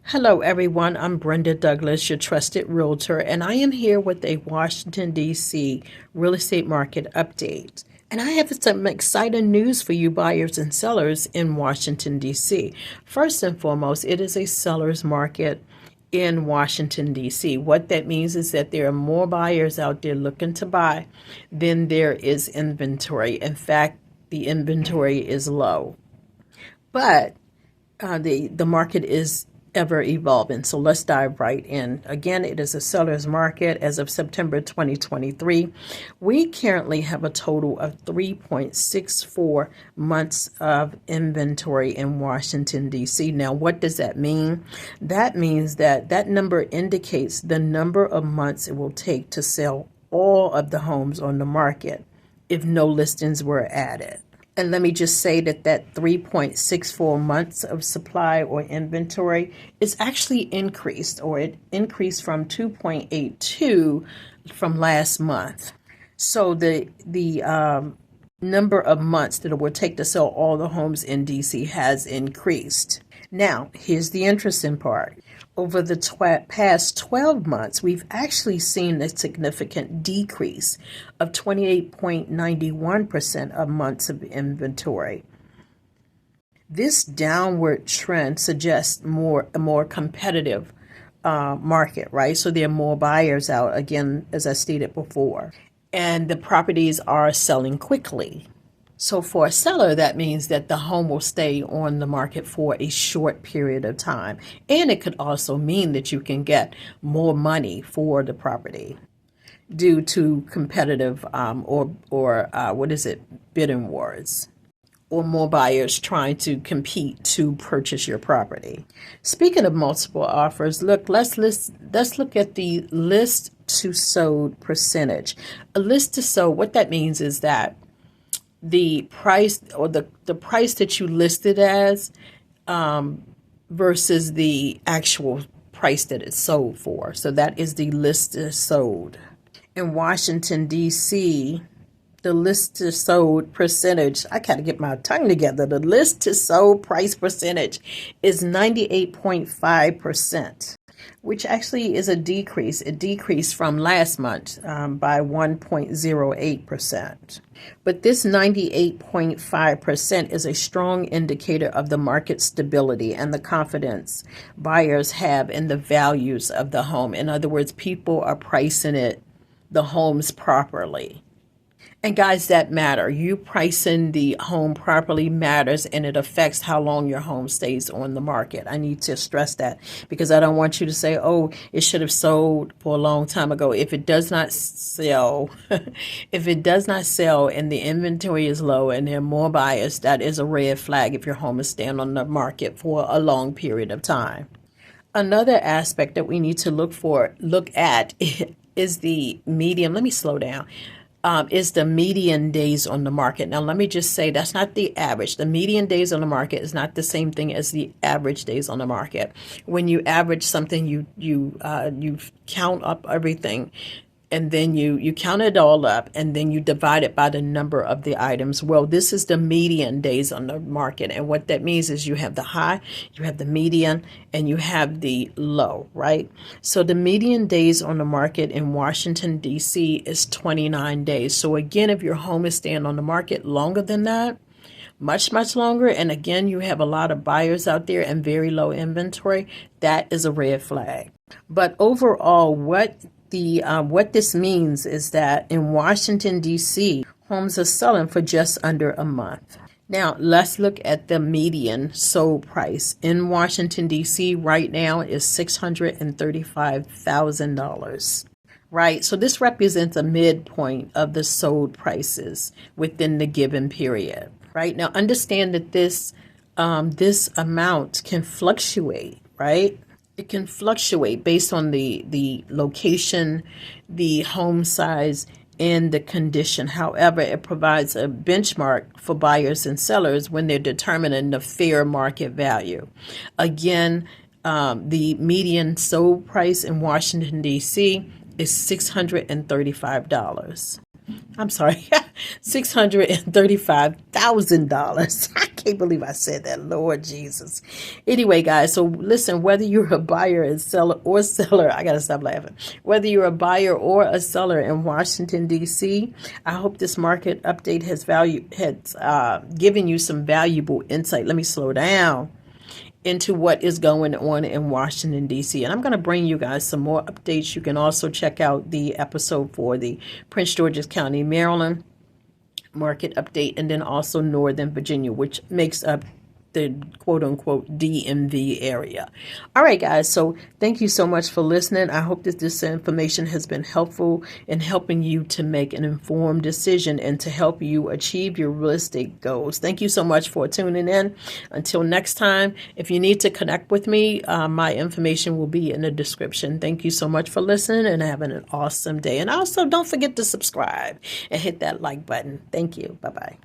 Hello, everyone. I'm Brenda Douglas, your trusted realtor, and I am here with a Washington, D.C. real estate market update. And I have some exciting news for you buyers and sellers in Washington, D.C. First and foremost, it is a seller's market in Washington, D.C. What that means is that there are more buyers out there looking to buy than there is inventory. In fact, the inventory is low. But the market is ever evolving. So let's dive right in. Again, it is a seller's market as of September 2023. We currently have a total of 3.64 months of inventory in Washington, D.C. Now, what does that mean? That means that that number indicates the number of months it will take to sell all of the homes on the market if no listings were added. And let me just say that 3.64 months of supply or inventory is actually increased, or it increased from 2.82 from last month. So the number of months that it will take to sell all the homes in DC has increased. Now, here's the interesting part. Over the past 12 months, we've actually seen a significant decrease of 28.91% of months of inventory. This downward trend suggests a more competitive market, right? So there are more buyers out, again, as I stated before, and the properties are selling quickly. So for a seller, that means that the home will stay on the market for a short period of time. And it could also mean that you can get more money for the property due to competitive bidding wars, or more buyers trying to compete to purchase your property. Speaking of multiple offers, let's look at the list to sold percentage. A list to sold, what that means is that the price, or the price that you listed as versus the actual price that it's sold for. So that is the list to sold. In Washington, D.C., the list to sold percentage, I gotta get my tongue together, the list to sold price percentage is 98.5%. which actually is a decrease. It decreased from last month by 1.08%. But this 98.5% is a strong indicator of the market stability and the confidence buyers have in the values of the home. In other words, people are pricing the homes properly. And guys, that matter. You pricing the home properly matters, and it affects how long your home stays on the market. I need to stress that, because I don't want you to say, oh, it should have sold for a long time ago. If it does not sell, if it does not sell and the inventory is low and there are more buyers, that is a red flag if your home is staying on the market for a long period of time. Another aspect that we need to look at is the median. Let me slow down. Is the median days on the market. Now, let me just say that's not the average. The median days on the market is not the same thing as the average days on the market. When you average something, you count up everything, and then you count it all up, and then you divide it by the number of the items. Well, this is the median days on the market, and what that means is you have the high, you have the median, and you have the low, right? So the median days on the market in Washington, D.C. is 29 days. So again, if your home is staying on the market longer than that, much longer, and again, you have a lot of buyers out there and very low inventory, that is a red flag. But overall, what this means is that in Washington, D.C., homes are selling for just under a month. Now, let's look at the median sold price. In Washington, D.C. right now is $635,000. Right, so this represents a midpoint of the sold prices within the given period. Right, now understand that this amount can fluctuate, right? It can fluctuate based on the location, the home size, and the condition. However, it provides a benchmark for buyers and sellers when they're determining the fair market value. Again, the median sold price in Washington, D.C. is $635. I'm sorry, $635,000. I can't believe I said that, Lord Jesus. Anyway, guys, so listen, whether you're a buyer and seller, I gotta stop laughing. Whether you're a buyer or a seller in Washington, D.C., I hope this market update has given you some valuable insight. Let me slow down into what is going on in Washington, D.C. And I'm going to bring you guys some more updates. You can also check out the episode for the Prince George's County, Maryland market update, and then also Northern Virginia, which makes up the quote-unquote DMV area. All right, guys, so thank you so much for listening. I hope that this information has been helpful in helping you to make an informed decision and to help you achieve your real estate goals. Thank you so much for tuning in. Until next time, if you need to connect with me, my information will be in the description. Thank you so much for listening and having an awesome day. And also, don't forget to subscribe and hit that like button. Thank you. Bye-bye.